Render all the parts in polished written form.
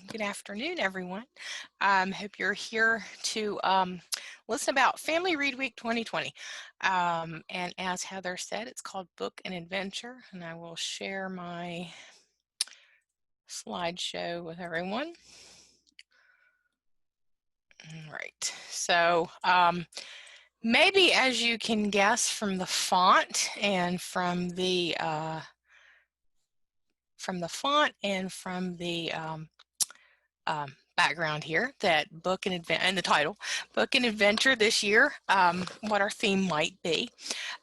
Good afternoon, everyone. Hope you're here to listen about Family Read Week 2020. And as Heather said, it's called Book and Adventure, and I will share my slideshow with everyone. All right, so maybe as you can guess from the font and from the background here, that book and the title, Book and Adventure this year, what our theme might be.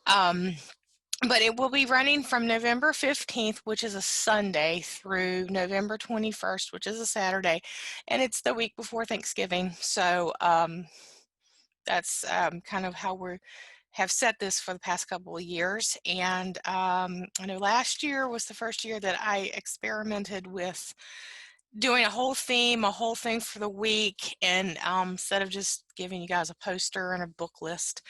But it will be running from November 15th, which is a Sunday, through November 21st, which is a Saturday, and it's the week before Thanksgiving. So that's kind of how we have set this for the past couple of years. And I know last year was the first year that I experimented with doing a whole thing for the week, and instead of just giving you guys a poster and a book list,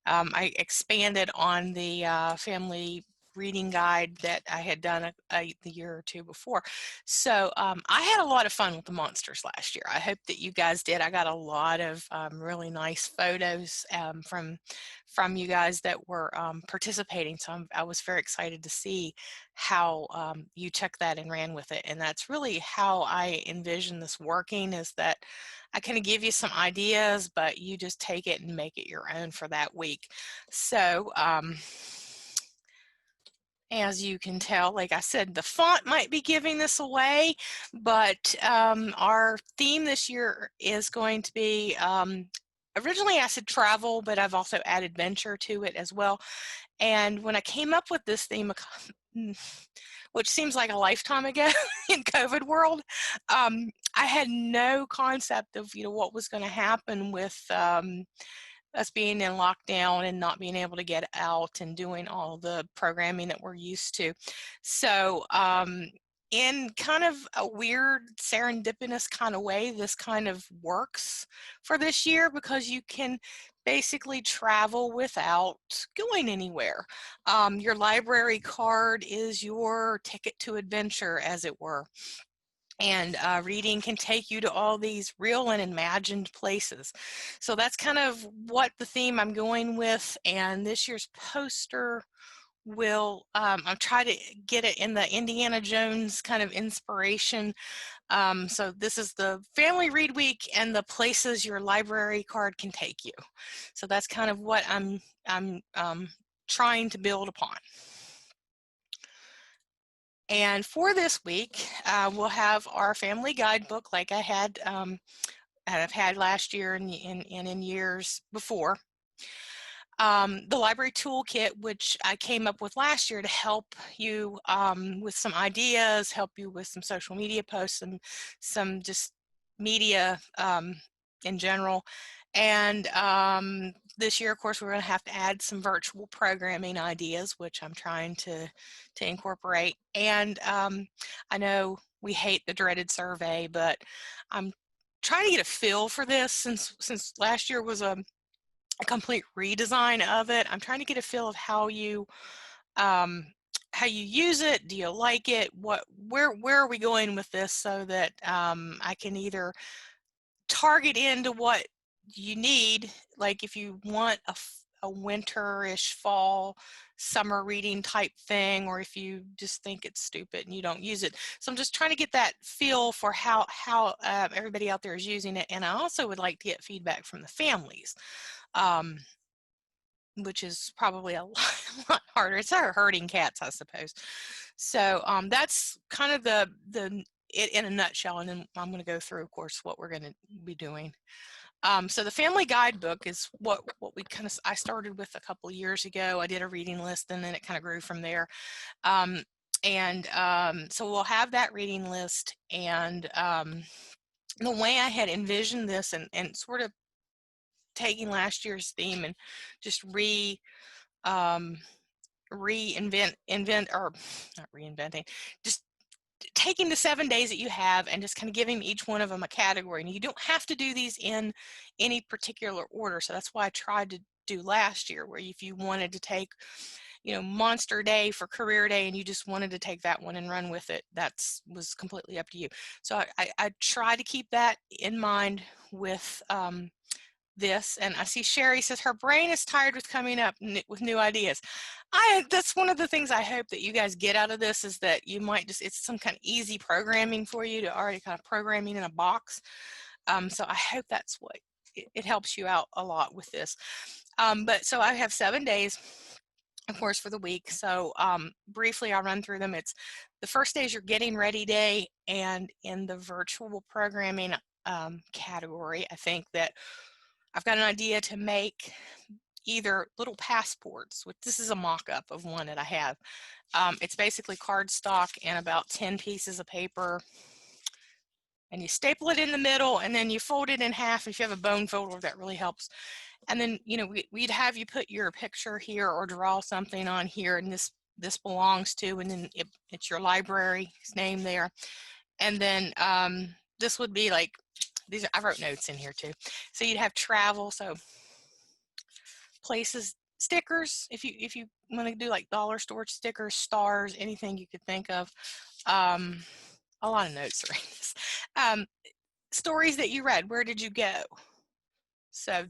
I expanded on the family reading guide that I had done the year or two before. So I had a lot of fun with the monsters last year. I hope that you guys did. I got a lot of really nice photos from you guys that were participating. So I was very excited to see how you took that and ran with it. And that's really how I envision this working, is that I kind of give you some ideas, but you just take it and make it your own for that week. So as you can tell, like I said, the font might be giving this away, but our theme this year is going to be, originally I said travel, but I've also added adventure to it as well. And when I came up with this theme, which seems like a lifetime ago in COVID world, I had no concept of what was going to happen with us being in lockdown and not being able to get out and doing all the programming that we're used to. So in kind of a weird serendipitous kind of way, this kind of works for this year, because you can basically travel without going anywhere. Your library card is your ticket to adventure, as it were. And reading can take you to all these real and imagined places. So that's kind of what the theme I'm going with. And this year's poster will, I'll try to get it in the Indiana Jones kind of inspiration. So this is the Family Read Week and the places your library card can take you. So that's kind of what I'm trying to build upon. And for this week, we'll have our family guidebook, like I had, I've had last year and in years before. The library toolkit, which I came up with last year to help you with some ideas, help you with some social media posts and some just media in general. And this year, of course, we're going to have to add some virtual programming ideas, which I'm trying to incorporate. And I know we hate the dreaded survey, but I'm trying to get a feel for this since last year was a complete redesign of it. I'm trying to get a feel of how you use it. Do you like it? Where are we going with this, so that I can either target into what you need, like if you want a winterish, fall, summer reading type thing, or if you just think it's stupid and you don't use it. So I'm just trying to get that feel for how everybody out there is using it. And I also would like to get feedback from the families, which is probably a lot harder. It's our herding cats, I suppose. So that's kind of it in a nutshell, and then I'm going to go through, of course, what we're going to be doing. So the family guidebook is what I started with a couple of years ago. I did a reading list, and then it kind of grew from there. So we'll have that reading list, and the way I had envisioned this, and sort of taking last year's theme and just just taking the 7 days that you have and just kind of giving each one of them a category. And you don't have to do these in any particular order. So that's why I tried to do last year, where if you wanted to take monster day for career day and you just wanted to take that one and run with it, was completely up to you. So I try to keep that in mind with this. And I see Sherry says her brain is tired with coming up with new ideas. That's one of the things I hope that you guys get out of this, is that you might it's some kind of easy programming for you to already kind of programming in a box. So I hope that's what it helps you out a lot with this. But so I have 7 days, of course, for the week. So briefly, I'll run through them. It's the first day is your getting ready day, and in the virtual programming category, I think that I've got an idea to make either little passports, which this is a mock-up of one that I have. It's basically cardstock and about 10 pieces of paper, and you staple it in the middle, and then you fold it in half. If you have a bone folder, that really helps. And then, we'd have you put your picture here or draw something on here, and this belongs to, and then it's your library's name there. And then this would be like, I wrote notes in here too. So you'd have travel, so places, stickers, if you want to do like dollar store stickers, stars, anything you could think of. A lot of notes around this. Stories that you read, where did you go? So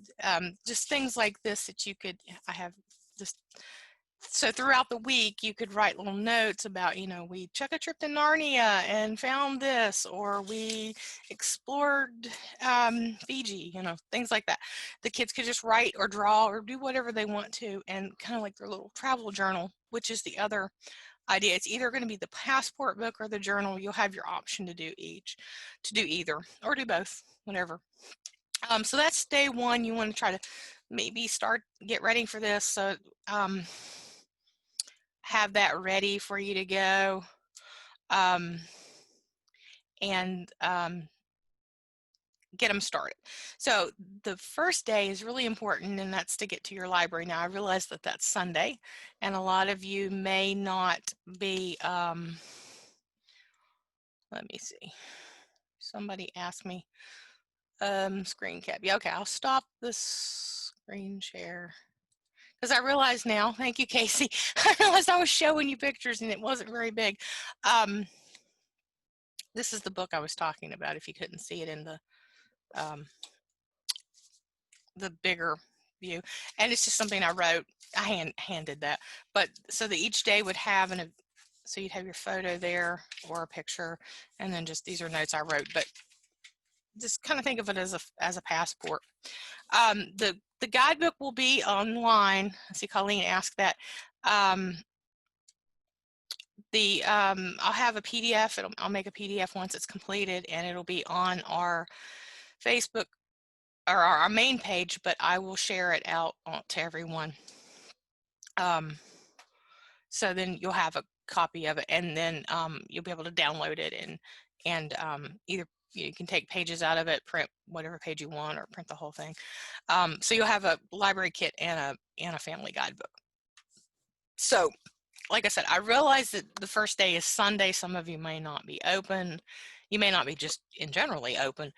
just things like this that you could, I have just, so throughout the week you could write little notes about, we took a trip to Narnia and found this, or we explored Fiji, things like that. The kids could just write or draw or do whatever they want to, and kind of like their little travel journal, which is the other idea. It's either going to be the passport book or the journal. You'll have your option to do either, or do both, whatever. So that's day one. You want to try to maybe get ready for this. So have that ready for you to go. And get them started. So the first day is really important, and that's to get to your library. Now I realize that that's Sunday, and a lot of you may not be, let me see, somebody asked me, screen cap. Yeah, okay, I'll stop this screen share. Because I realize now, thank you, Casey, I realized I was showing you pictures and it wasn't very big. This is the book I was talking about, if you couldn't see it in the bigger view. And it's just something I wrote. I handed that. But so that each day would have so you'd have your photo there or a picture, and then just these are notes I wrote. But just kind of think of it as a passport. The guidebook will be online. I see Colleen asked that. I'll have a PDF. I'll make a PDF once it's completed, and it'll be on our Facebook or our main page, but I will share it out to everyone. So then you'll have a copy of it, and then you'll be able to download it, and either you can take pages out of it, print whatever page you want, or print the whole thing. So you'll have a library kit and a family guidebook. So like I said, I realize that the first day is Sunday. Some of you may not be open. You may not be just in generally open.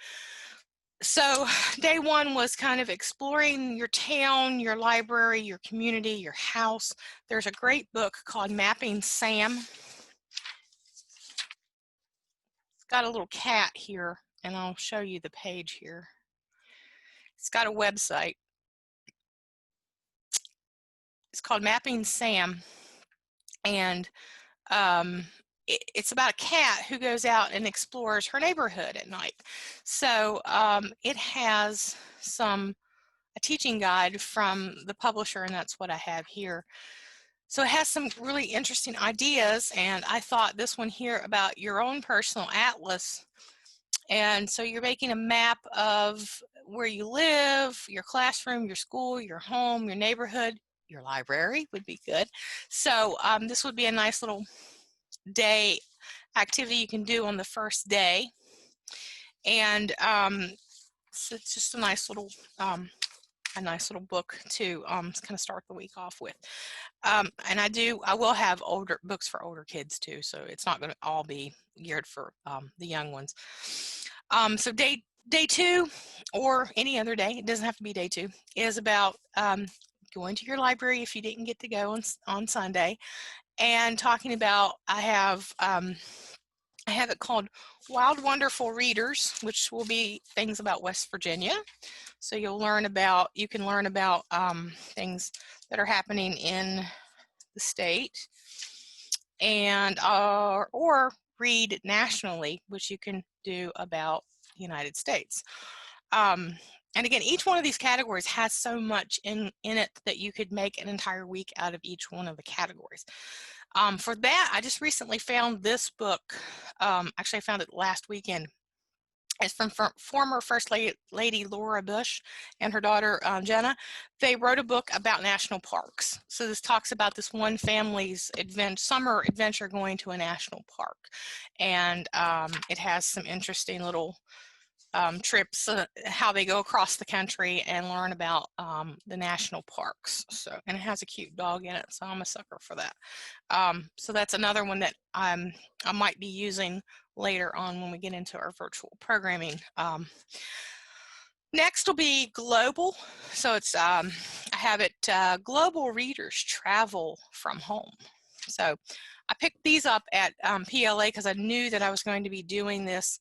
So day one was kind of exploring your town, your library, your community, your house. There's a great book called Mapping Sam. It's got a little cat here, and I'll show you the page here. It's got a website. It's called Mapping Sam, and it's about a cat who goes out and explores her neighborhood at night. So it has a teaching guide from the publisher, and that's what I have here. So it has some really interesting ideas, and I thought this one here about your own personal atlas. And so you're making a map of where you live, your classroom, your school, your home, your neighborhood, your library would be good. So this would be a nice little day activity you can do on the first day. And so it's just a nice little book to kind of start the week off with. And I will have books for older kids too, so it's not going to all be geared for the young ones. So day two, or any other day, it doesn't have to be day two, is about going to your library if you didn't get to go on Sunday, and talking about, I have it called Wild Wonderful Readers, which will be things about West Virginia. So you can learn about things that are happening in the state, and or read nationally, which you can do about the United States. And again, each one of these categories has so much in it that you could make an entire week out of each one of the categories. For that, I just recently found this book. Actually, I found it last weekend. It's from former First Lady Laura Bush and her daughter Jenna. They wrote a book about national parks. So this talks about this one family's summer adventure going to a national park. And it has some interesting little trips, how they go across the country and learn about the national parks. So, and it has a cute dog in it, so I'm a sucker for that. So that's another one that I might be using later on when we get into our virtual programming. Next will be global. So it's I have it Global Readers Travel from Home. So I picked these up at PLA because I knew that I was going to be doing this.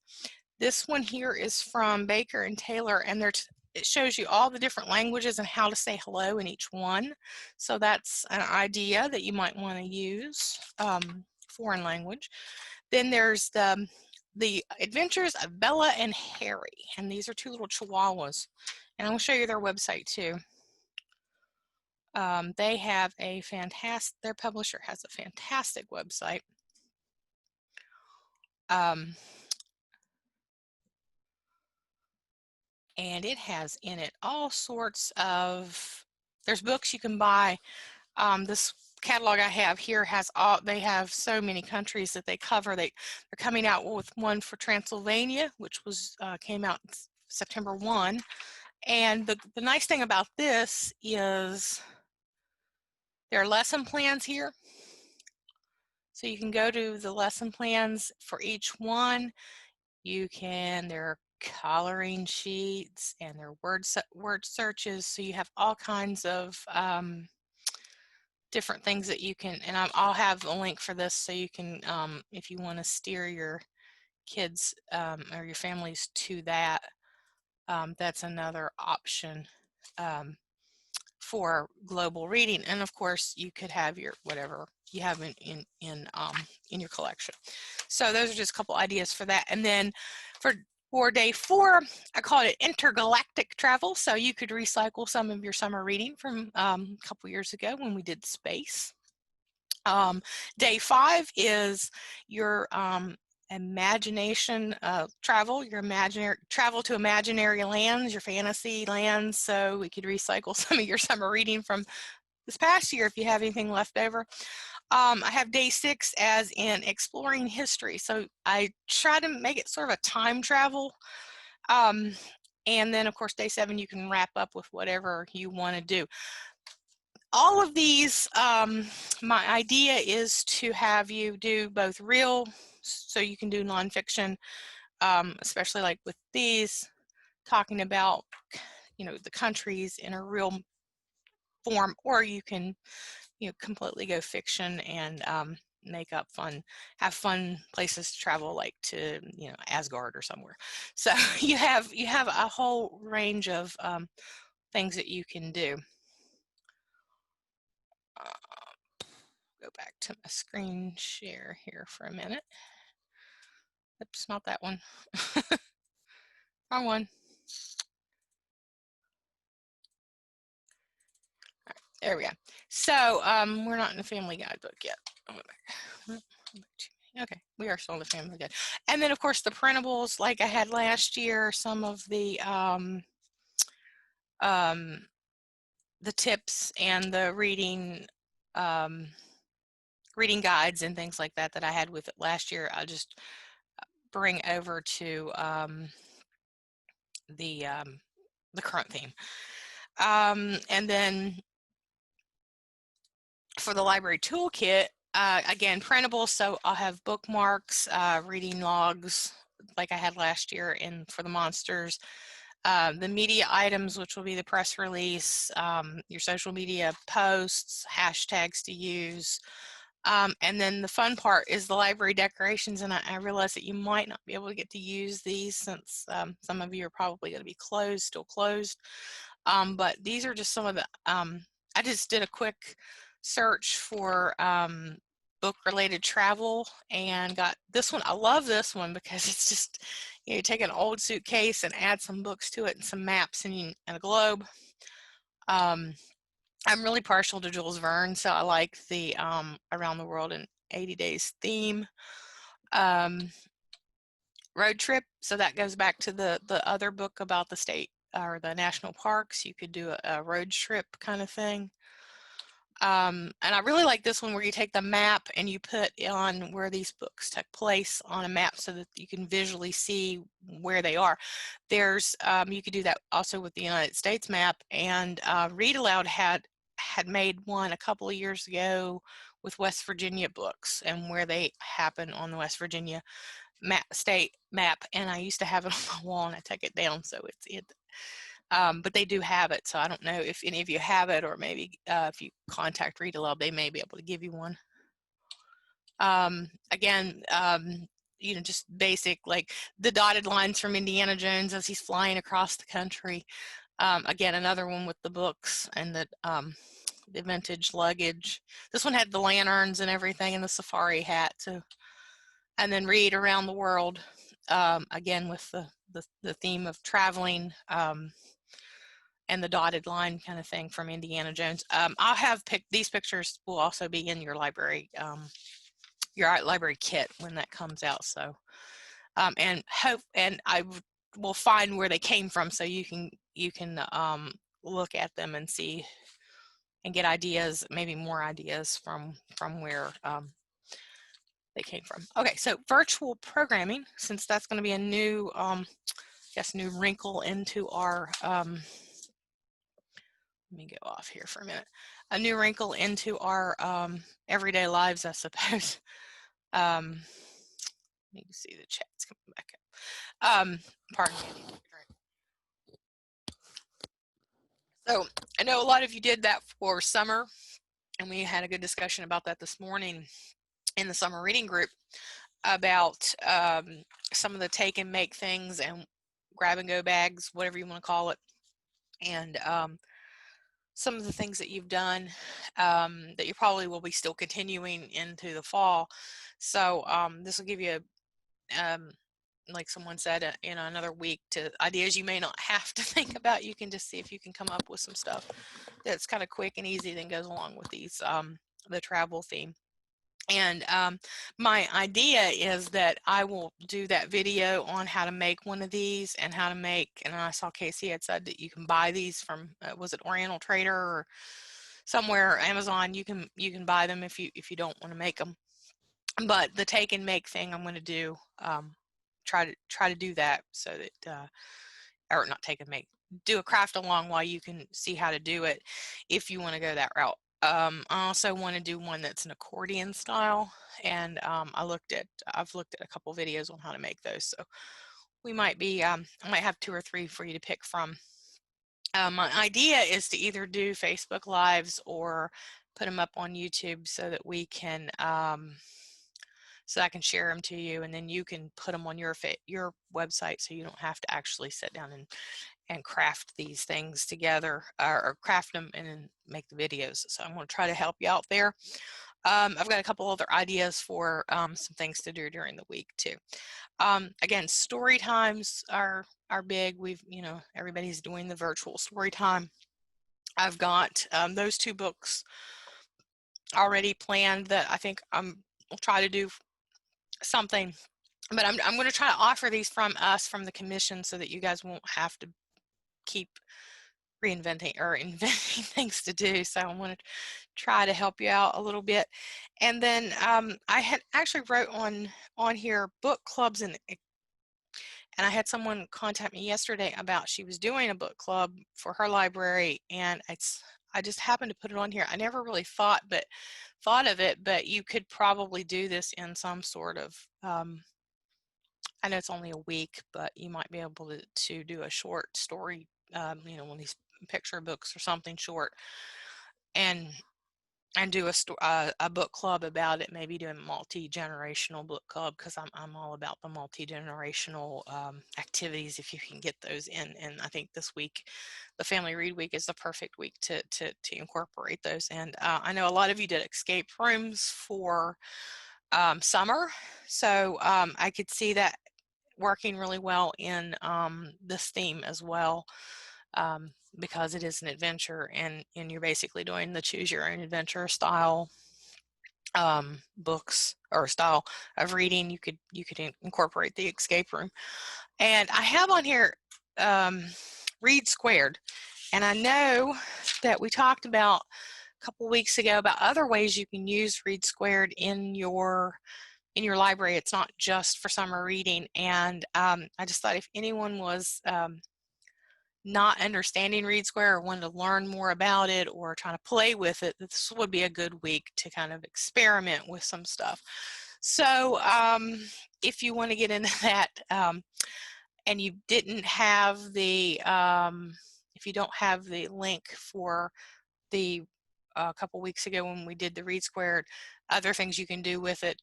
This one here is from Baker and Taylor, and it shows you all the different languages and how to say hello in each one. So that's an idea that you might want to use, foreign language. Then there's the Adventures of Bella and Harry, and these are two little chihuahuas. And I'm going to show you their website too. They have a their publisher has a fantastic website. And it has in it all sorts of, there's books you can buy. This catalog I have here has they have so many countries that they cover. They're coming out with one for Transylvania, which came out September 1. And the nice thing about this is there are lesson plans here. So you can go to the lesson plans for each one. There are coloring sheets, and there are word searches. So you have all kinds of different things that you can, and I'll have a link for this so you can, if you want to steer your kids or your families to that, that's another option for global reading. And of course, you could have your whatever you have in your collection. So those are just a couple ideas for that. And then for day 4, I called it intergalactic travel. So you could recycle some of your summer reading from a couple years ago when we did space. Day 5 is your imagination travel, travel to imaginary lands, your fantasy lands. So we could recycle some of your summer reading from this past year if you have anything left over. I have day 6 as in exploring history. So I try to make it sort of a time travel. And then of course day 7 you can wrap up with whatever you want to do. All of these, my idea is to have you do both real, so you can do nonfiction, especially like with these, talking about, the countries in a real form, or you can, completely go fiction and make up have fun places to travel, like to, Asgard or somewhere. So you have a whole range of things that you can do. Go back to my screen share here for a minute. Oops, not that one. Wrong one. All right, there we go. So we're not in the family guidebook yet. Okay, we are still in the family guide. And then of course the printables like I had last year, some of the tips and the reading reading guides and things like that I had with it last year, I'll just bring over to the current theme. And then for the library toolkit, again, printable, so I'll have bookmarks, reading logs like I had last year for the monsters, the media items, which will be the press release, your social media posts, hashtags to use. And then the fun part is the library decorations, and I realize that you might not be able to get to use these since some of you are probably going to be still closed. But these are just some of the, I just did a quick search for book-related travel and got this one. I love this one because it's just, you take an old suitcase and add some books to it and some maps and a globe. I'm really partial to Jules Verne, so I like the Around the World in 80 Days theme. Road trip, so that goes back to the other book about the state or the national parks. You could do a road trip kind of thing. And I really like this one where you take the map and you put on where these books took place on a map so that you can visually see where they are. There's you could do that also with the United States map, and Read Aloud had made one a couple of years ago with West Virginia books and where they happen on the West Virginia state map, and I used to have it on my wall and I took it down, so but they do have it, so I don't know if any of you have it, or maybe if you contact Read Aloud, they may be able to give you one. Again, just basic, like the dotted lines from Indiana Jones as he's flying across the country. Again, another one with the books and the vintage luggage. This one had the lanterns and everything and the safari hat. So, and then Read Around the World, again with the theme of traveling, and the dotted line kind of thing from Indiana Jones. I'll have these pictures will also be in your library kit when that comes out. So, and I will find where they came from, so you can look at them and see and get ideas, maybe more ideas from where they came from. Okay, so virtual programming, since that's going to be a new, new wrinkle into our, let me go off here for a minute, a new wrinkle into our everyday lives, I suppose. Let me see, the chat's coming back up. Pardon me. So I know a lot of you did that for summer, and we had a good discussion about that this morning in the summer reading group about some of the take and make things and grab and go bags, whatever you want to call it, and some of the things that you've done that you probably will be still continuing into the fall. So this will give you like someone said, another week to ideas you may not have to think about. You can just see if you can come up with some stuff that's kind of quick and easy that goes along with these, the travel theme. And my idea is that I will do that video on how to make one of these and how to make, and I saw Casey had said that you can buy these from, was it Oriental Trader or somewhere, Amazon. You can buy them if you don't want to make them. But the take and make thing I'm going to do, try to do that so that, or not take and make, do a craft along while you can see how to do it if you want to go that route. I also want to do one that's an accordion style, and I've looked at a couple videos on how to make those, so we might be, I might have 2 or 3 for you to pick from. My idea is to either do Facebook Lives or put them up on YouTube so that we can, so I can share them to you, and then you can put them on your website, so you don't have to actually sit down and craft these things together, or craft them and then make the videos. So I'm going to try to help you out there. I've got a couple other ideas for some things to do during the week too. Again, story times are big. We've, everybody's doing the virtual story time. I've got those 2 books already planned that I think we'll try to do something, but I'm going to try to offer these from the commission so that you guys won't have to keep reinventing or inventing things to do. So I want to try to help you out a little bit. And then I had actually wrote on here book clubs, and I had someone contact me yesterday about she was doing a book club for her library, and I just happened to put it on here. I never really thought of it, but you could probably do this in some sort of I know it's only a week, but you might be able to do a short story, you know, one of these picture books or something short, and do a book club about it. Maybe do a multi-generational book club, because I'm all about the multi-generational activities if you can get those in. And I think this week, the Family Read Week, is the perfect week to incorporate those. And I know a lot of you did escape rooms for summer, so I could see that working really well in this theme as well, because it is an adventure, and you're basically doing the choose your own adventure style books, or style of reading. You could incorporate the escape room. And I have on here Read Squared, and I know that we talked about a couple weeks ago about other ways you can use Read Squared in your library. It's not just for summer reading. And I just thought if anyone was not understanding Read Square or wanted to learn more about it or trying to play with it, this would be a good week to kind of experiment with some stuff. So if you want to get into that, and you didn't have the, if you don't have the link for the a couple weeks ago when we did the Read Squared, other things you can do with it,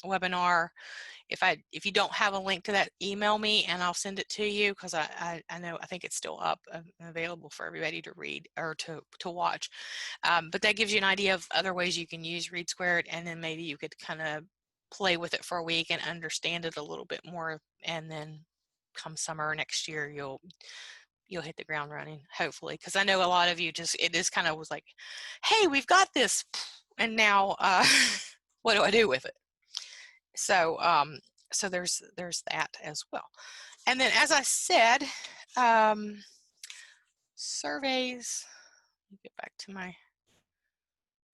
webinar. If you don't have a link to that, email me and I'll send it to you, because I know, I think it's still up and available for everybody to read or to watch. But that gives you an idea of other ways you can use Read Squared, and then maybe you could kind of play with it for a week and understand it a little bit more, and then come summer next year you'll hit the ground running, hopefully, because I know a lot of you it just kind of was like, hey, we've got this, and now what do I do with it? So so there's that as well. And then, as I said, surveys. Let me get back to my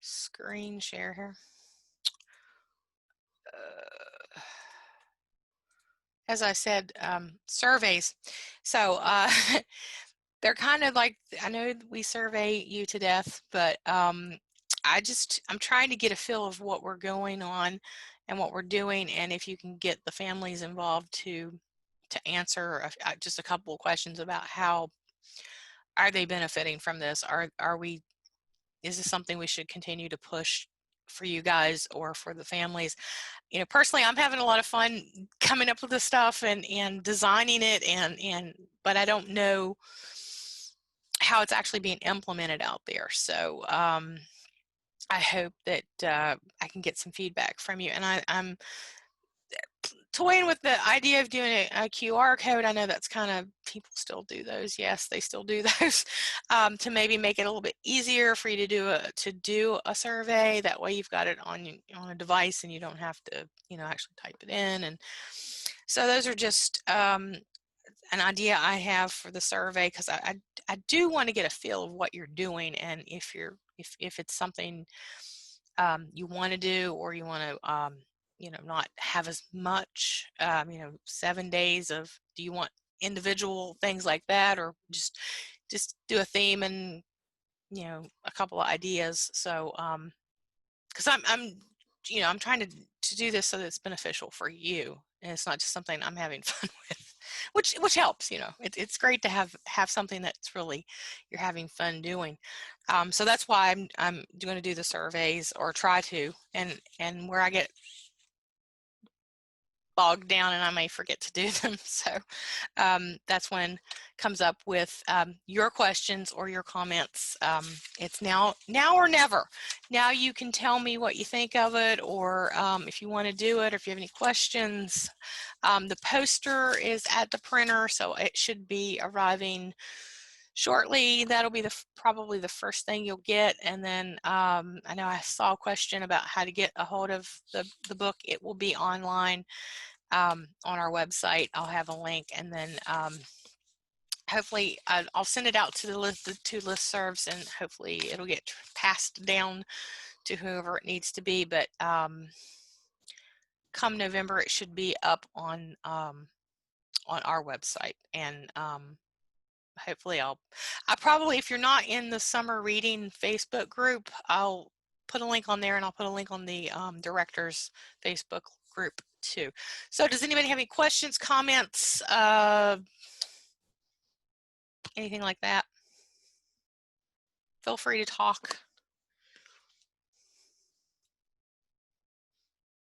screen share here. As I said, surveys. So they're kind of like, I know we survey you to death, but I'm trying to get a feel of what we're going on and what we're doing, and if you can get the families involved to answer just a couple of questions about how are they benefiting from this. Is this something we should continue to push for you guys or for the families? You know, personally, I'm having a lot of fun coming up with this stuff and designing it, but I don't know how it's actually being implemented out there. So I hope that I can get some feedback from you. And I'm toying with the idea of doing a QR code. I know that's kind of, people still do those. Yes, they still do those, to maybe make it a little bit easier for you to do a survey. That way you've got it on a device and you don't have to, you know, actually type it in. And so those are just an idea I have for the survey, because I do want to get a feel of what you're doing, and if it's something you want to do, or you want to you know, not have as much, you know, 7 days of, do you want individual things like that, or just do a theme and, you know, a couple of ideas. So because I'm you know, I'm trying to do this so that it's beneficial for you, and it's not just something I'm having fun with, which helps. You know, it's great to have something that's really you're having fun doing. So that's why I'm going to do the surveys, or try to, and where I get bogged down and I may forget to do them. So that's when comes up with your questions or your comments. It's now or never. Now you can tell me what you think of it, or if you want to do it, or if you have any questions. The poster is at the printer, so it should be arriving shortly. That'll be probably the first thing you'll get. And then I know I saw a question about how to get a hold of the book. It will be online on our website. I'll have a link, and then hopefully I'll send it out to the two listservs, and hopefully it'll get passed down to whoever it needs to be. But come November, it should be up on our website, and hopefully I probably, if you're not in the summer reading Facebook group, I'll put a link on there, and I'll put a link on the directors Facebook group too. So does anybody have any questions, comments, anything like that? Feel free to talk.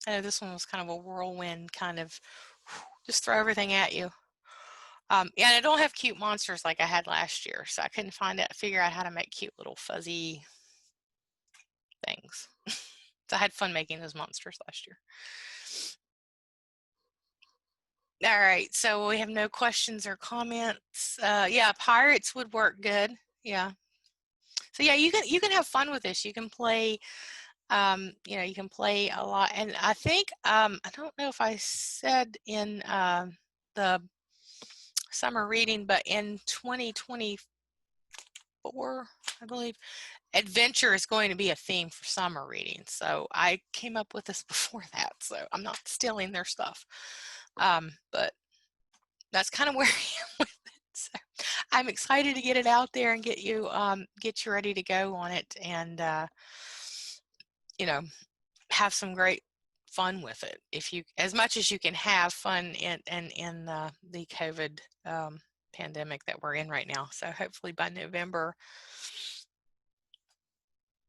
I know this one was kind of a whirlwind, kind of just throw everything at you. Yeah, and I don't have cute monsters like I had last year, so I couldn't figure out how to make cute little fuzzy things. So I had fun making those monsters last year. All right, so we have no questions or comments. Yeah, pirates would work good. Yeah. So yeah, you can have fun with this. You can play, you know, you can play a lot. And I think I don't know if I said in the summer reading, but in 2024, I believe, adventure is going to be a theme for summer reading. So I came up with this before that, so I'm not stealing their stuff. But that's kind of where I am with it. So I'm excited to get it out there and get you ready to go on it, and you know, have some great fun with it. If you, as much as you can have fun in the COVID pandemic that we're in right now. So hopefully by November,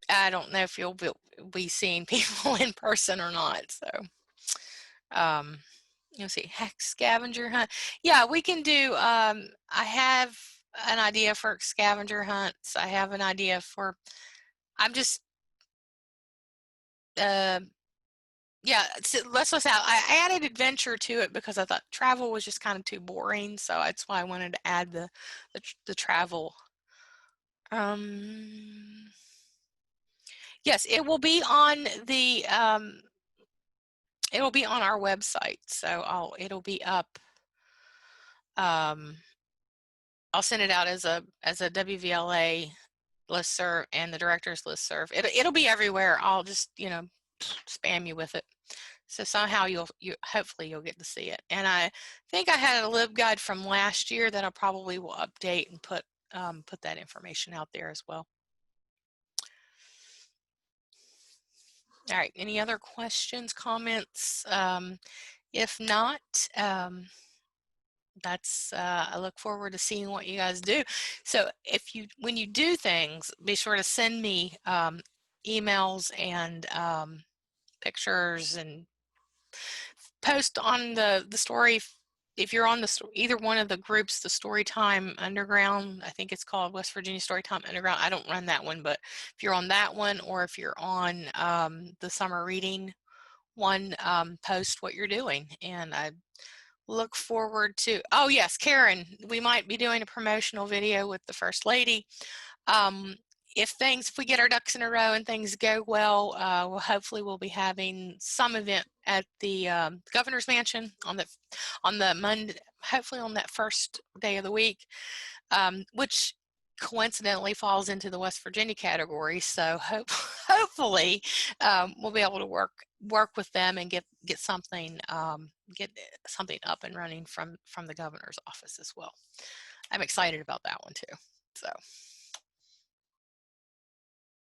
I don't know if you'll be seeing people in person or not. So you'll see, heck, scavenger hunt. Yeah, we can do, I have an idea for scavenger hunts. I have an idea for, I'm just, yeah, so let's out. I added adventure to it because I thought travel was just kind of too boring. So that's why I wanted to add the travel. Yes, it will be on the, it'll be on our website. So it'll be up. I'll send it out as a WVLA listserv and the director's listserv. It'll be everywhere. I'll just, you know, spam you with it. So somehow hopefully you'll get to see it. And I think I had a LibGuide from last year that I probably will update and put that information out there as well. All right, any other questions, comments? If not, that's I look forward to seeing what you guys do. So when you do things, be sure to send me emails and pictures, and post on the story. If you're on either one of the groups, the Storytime Underground, I think it's called West Virginia Storytime Underground. I don't run that one, but if you're on that one, or if you're on the summer reading one, post what you're doing. And I look forward to, oh yes, Karen, we might be doing a promotional video with the First Lady. If we get our ducks in a row and things go well, hopefully we'll be having some event at the Governor's Mansion on the Monday, hopefully on that first day of the week, which coincidentally falls into the West Virginia category. So hopefully we'll be able to work with them and get something up and running from the governor's office as well. I'm excited about that one too. So.